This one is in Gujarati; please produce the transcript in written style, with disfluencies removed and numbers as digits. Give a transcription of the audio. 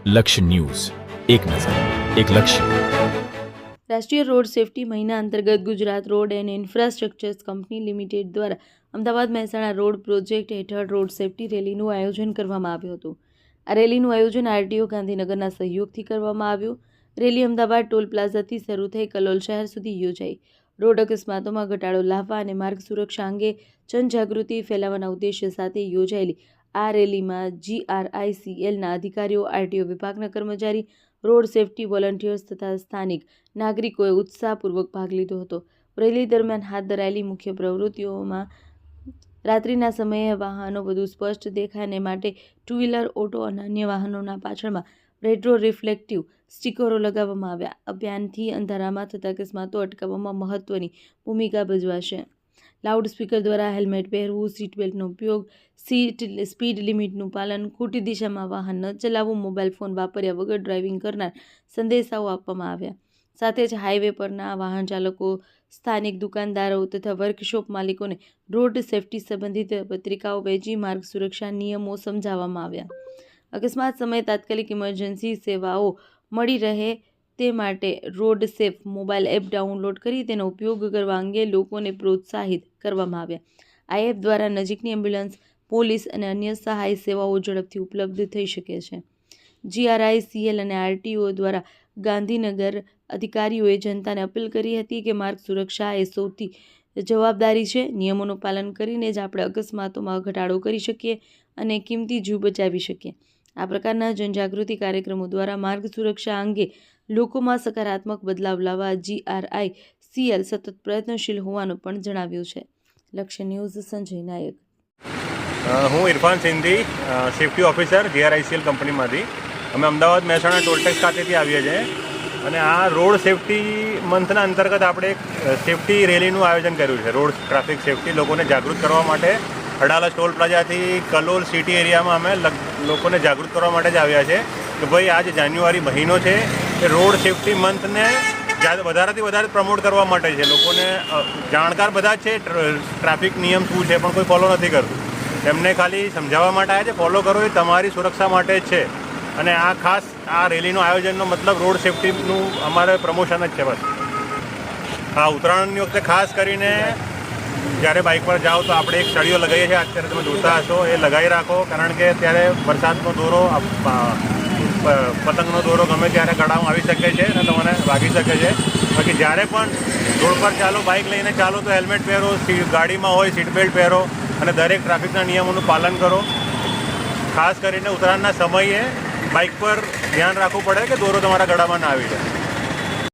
લક્ષ્ય ન્યૂઝ, એક નજર, એક લક્ષ્ય. રાષ્ટ્રીય રોડ સેફટી મહિના અંતર્ગત Gujarat road and infrastructures company limited દ્વારા અમદાવાદ મહેસાણા રોડ પ્રોજેક્ટ હેઠળ રોડ સેફટી રેલીનું આયોજન કરવામાં આવ્યું હતું. આ રેલીનું આયોજન આરટીઓ ગાંધીનગરના સહયોગથી કરવામાં આવ્યું. રેલી અમદાવાદ ટોલ પ્લાઝાથી શરૂ થઈ કલોલ શહેર સુધી યોજાઈ. રોડ અકસ્માતોમાં ઘટાડો લાવવા અને માર્ગ સુરક્ષા અંગે જનજાગૃતિ ફેલાવવાના ઉદ્દેશ્ય સાથે યોજાયેલી આ રેલીમાં GRICLના અધિકારીઓ, આરટીઓ વિભાગના કર્મચારી, રોડ સેફટી વોલન્ટિયર્સ તથા સ્થાનિક નાગરિકોએ ઉત્સાહપૂર્વક ભાગ લીધો હતો. રેલી દરમિયાન હાથ ધરાયેલી મુખ્ય પ્રવૃત્તિઓમાં રાત્રિના સમયે વાહનો વધુ સ્પષ્ટ દેખાય માટે ટુ વ્હીલર, ઓટો અને અન્ય વાહનોના પાછળમાં રેટ્રો રિફ્લેક્ટિવ સ્ટીકરો લગાવવામાં આવ્યા. અભિયાનથી અંધારામાં થતા અકસ્માતો અટકાવવામાં મહત્વની ભૂમિકા ભજવાશે. લાઉડ સ્પીકર દ્વારા હેલ્મેટ પહેરવું, સીટ બેલ્ટનો ઉપયોગ, સ્પીડ લિમિટનું પાલન, ખોટી દિશામાં વાહન ન ચલાવવું, મોબાઈલ ફોન વાપર્યા વગર ડ્રાઇવિંગ કરનાર સંદેશાઓ આપવામાં આવ્યા. સાથે જ હાઈવે પરના વાહન ચાલકો, સ્થાનિક દુકાનદારો તથા વર્કશોપ માલિકોને રોડ સેફટી સંબંધિત પત્રિકાઓ વહેંચી માર્ગ સુરક્ષા નિયમો સમજાવવામાં આવ્યા. અકસ્માત સમયે તાત્કાલિક ઇમરજન્સી સેવાઓ મળી રહે તે માટે road safe mobile app download કરી તેનો ઉપયોગ કરવા અંગે લોકોને પ્રોત્સાહિત કરવામાં આવ્યા. આ એપ દ્વારા નજીકની એમ્બ્યુલન્સ, પોલીસ અને અન્ય સહાય સેવાઓ ઝડપથી ઉપલબ્ધ થઈ શકે છે. GRICL અને આરટીઓ દ્વારા ગાંધીનગર અધિકારીઓએ જનતાને અપીલ કરી હતી કે માર્ગ સુરક્ષા એ સૌથી જવાબદારી છે. નિયમોનું પાલન કરીને જ આપણે અકસ્માતોમાં ઘટાડો કરી શકીએ અને કિંમતી જીવ બચાવી શકીએ. આ પ્રકારના જનજાગૃતિ કાર્યક્રમો દ્વારા માર્ગ સુરક્ષા અંગે લોકોમાં સકારાત્મક બદલાવ લાવવા GRICL સતત પ્રયત્નશીલ હોવાનું પણ જણાવ્યું છે. લક્ષ્ય ન્યૂઝ, સંજય નાયક. હું Irfan Sindhi, safety officer GRICL કંપનીમાંથી. અમે અમદાવાદ મહેસાણા ટોલટેક્સ ખાતેથી આવીએ છીએ અને આ રોડ સેફટી મંથના અંતર્ગત આપણે એક સેફટી રેલીનું આયોજન કર્યું છે. રોડ ટ્રાફિક સેફટી લોકોને જાગૃત કરવા માટે અડાલજ ટોલ પ્લાઝાથી કલોલ સિટી એરિયામાં અમે લોકોને જાગૃત કરવા માટે જ આવ્યા છે કે ભાઈ આ જે જાન્યુઆરી મહિનો છે એ રોડ સેફટી મંથને વધારેથી વધારે પ્રમોટ કરવા માટે છે. લોકોને જાણકાર બધા જ છે ટ્રાફિક નિયમ શું છે, પણ કોઈ ફોલો નથી કરતું. એમને ખાલી સમજાવવા માટે આવ્યા છે. ફોલો કરો એ તમારી સુરક્ષા માટે જ છે. અને આ ખાસ આ રેલીનું આયોજનનો મતલબ રોડ સેફટીનું અમારે પ્રમોશન જ છે. બસ આ ઉત્તરાયણની વખતે ખાસ કરીને જ્યારે બાઇક પર જાઓ તો આપણે એક સળીઓ લગાવીએ છીએ. અત્યારે તમે જોતા હશો એ લગાવી રાખો, કારણ કે ત્યારે વરસાદનો દોરો, પતંગનો દોરો ગમે ત્યારે ગળામાં આવી શકે છે અને તમને વાગી શકે છે. બાકી જ્યારે પણ રોડ પર ચાલો, બાઇક લઈને ચાલો તો હેલ્મેટ પહેરો, ગાડીમાં હોય સીટ બેલ્ટ પહેરો અને દરેક ટ્રાફિકના નિયમોનું પાલન કરો. ખાસ કરીને ઉત્તરાયણના સમયે બાઇક પર ધ્યાન રાખવું પડે કે દોરો તમારા ગળામાં ના આવી જાય.